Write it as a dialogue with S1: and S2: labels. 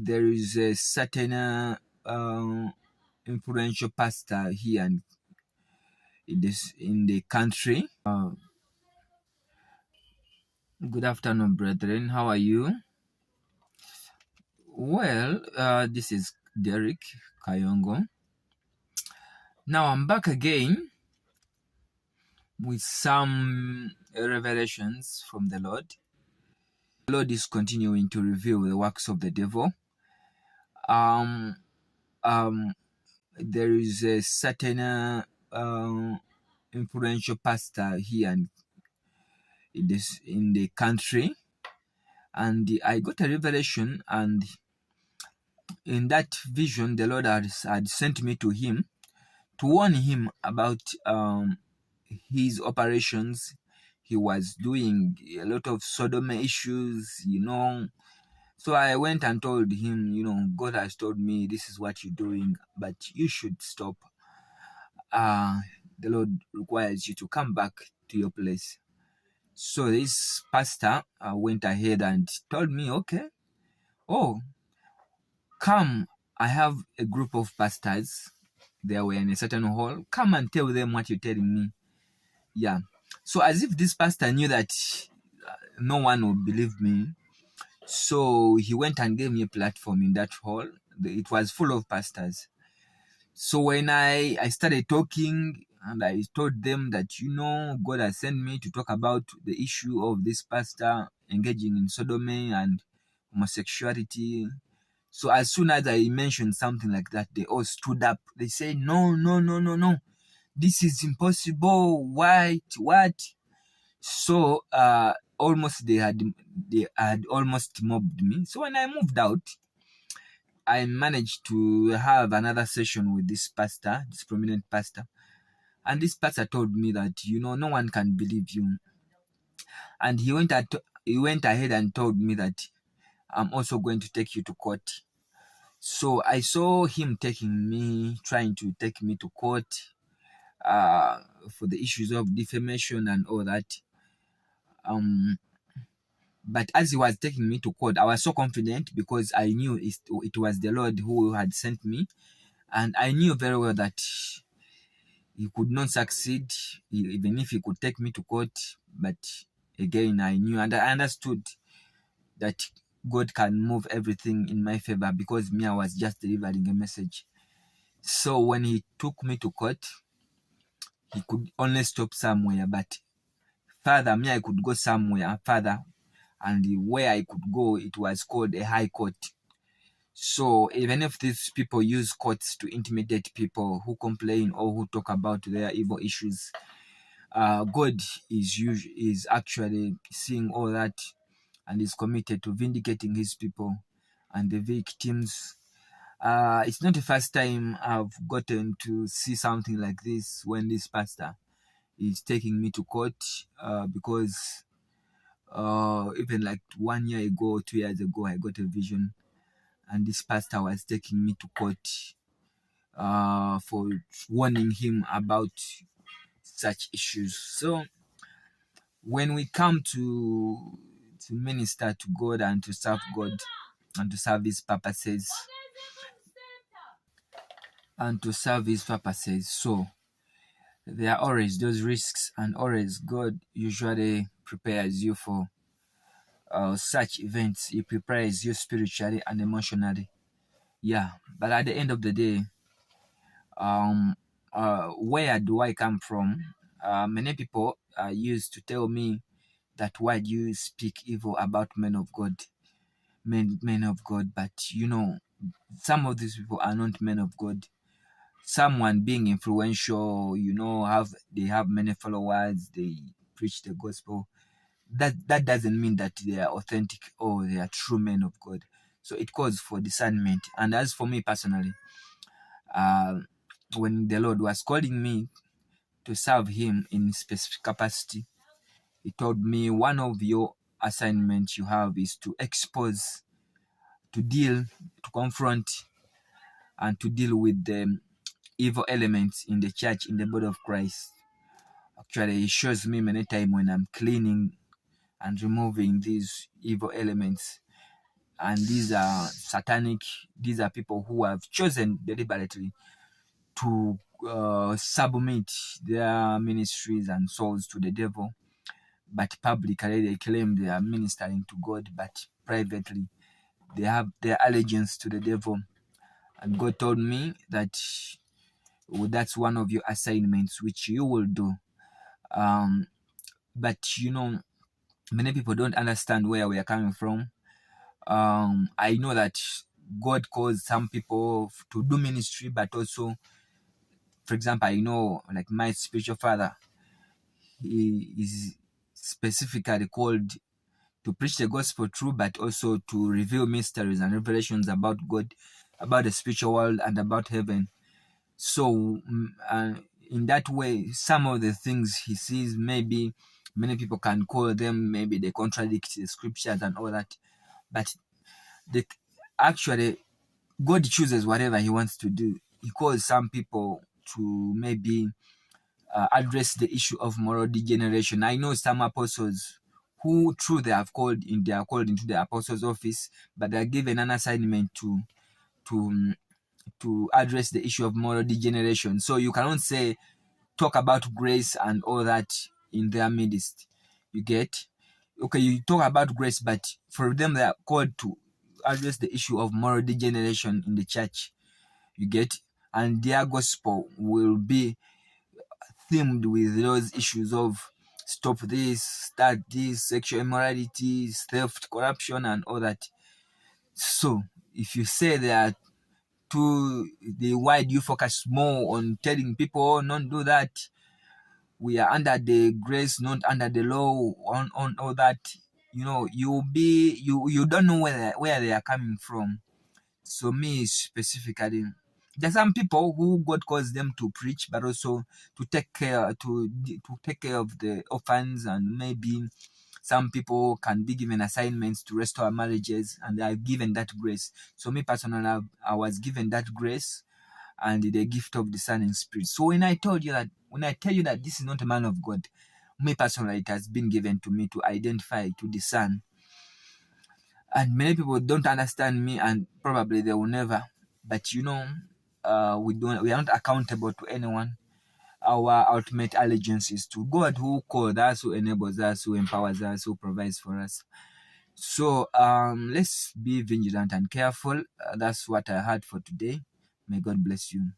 S1: there is a certain influential pastor here in the country. Good afternoon, brethren. How are you? Well, this is Derek Kayongo. Now I'm back again with some revelations from the Lord. The Lord is continuing to reveal the works of the devil. There is a certain influential pastor here in the country, and I got a revelation, and in that vision the Lord had sent me to him to warn him about his operations. He was doing a lot of Sodomy issues, So I went and told him, God has told me this is what you're doing, but you should stop. The Lord requires you to come back to your place. So this pastor went ahead and told me, okay, come, I have a group of pastors. They were in a certain hall. Come and tell them what you're telling me. Yeah. So as if this pastor knew that no one would believe me. So he went and gave me a platform in that hall. It was full of pastors. So when I started talking, and I told them that, God has sent me to talk about the issue of this pastor engaging in sodomy and homosexuality. So as soon as I mentioned something like that, they all stood up. They said, no. This is impossible. What? So almost they had almost mobbed me. So when I moved out, I managed to have another session with this pastor, this prominent pastor. And this pastor told me that, no one can believe you. And he went ahead and told me that I'm also going to take you to court. So I saw him trying to take me to court for the issues of defamation and all that. But as he was taking me to court, I was so confident because I knew it was the Lord who had sent me. And I knew very well that he could not succeed, even if he could take me to court. But again, I knew and I understood that God can move everything in my favor because I was just delivering a message. So when he took me to court, he could only stop somewhere, but further, I could go somewhere further, and where I could go, it was called a high court. So even if these people use courts to intimidate people who complain or who talk about their evil issues, God is actually seeing all that and is committed to vindicating his people and the victims. It's not the first time I've gotten to see something like this when this pastor is taking me to court, because even like 1 year ago, 2 years ago, I got a vision, and this pastor was taking me to court for warning him about such issues. So when we come to minister to God and to serve God and to serve his purposes, so there are always those risks, and always God usually prepares you for such events. He prepares you spiritually and emotionally. Yeah, but at the end of the day, where do I come from? Many people used to tell me that why do you speak evil about men of God? Men of God, but some of these people are not men of God. Someone being influential, they have many followers, they preach the gospel. That doesn't mean that they are authentic or they are true men of God. So it calls for discernment. And as for me personally, when the Lord was calling me to serve him in specific capacity, he told me one of your assignments you have is to expose, to deal, to confront, and to deal with the evil elements in the church, in the body of Christ. Actually, he shows me many times when I'm cleaning and removing these evil elements. and these are satanic. These are people who have chosen deliberately to submit their ministries and souls to the devil, but publicly they claim they are ministering to God, but privately they have their allegiance to the devil. And God told me that that's one of your assignments which you will do. But many people don't understand where we are coming from. I know that God calls some people to do ministry, but also, for example, I know like my spiritual father, he is specifically called to preach the gospel true, but also to reveal mysteries and revelations about God, about the spiritual world, and about heaven. So, in that way, some of the things he sees, maybe many people can call them, maybe they contradict the scriptures and all that. But actually, God chooses whatever he wants to do. He calls some people to maybe address the issue of moral degeneration. I know some apostles who, true, they are called into the apostles' office, but they are given an assignment to to address the issue of moral degeneration. So you cannot say talk about grace and all that in their midst. You get? Okay, you talk about grace, but for them they are called to address the issue of moral degeneration in the church. You get? And their gospel will be themed with those issues of stop this, start this, sexual immorality, theft, corruption, and all that. So if you say that why do you focus more on telling people, oh, don't do that, we are under the grace, not under the law, on all that, you don't know where they are coming from. So me specifically, there are some people who God calls them to preach, but also to take care of the orphans, and maybe some people can be given assignments to restore marriages, and they are given that grace. So me personally, I was given that grace and the gift of discerning spirit. So when I tell you that this is not a man of God, me personally, it has been given to me to identify, to discern. And many people don't understand me, and probably they will never. But we are not accountable to anyone. Our ultimate allegiance is to God, who called us, who enables us, who empowers us, who provides for us. So let's be vigilant and careful. That's what I had for today. May God bless you.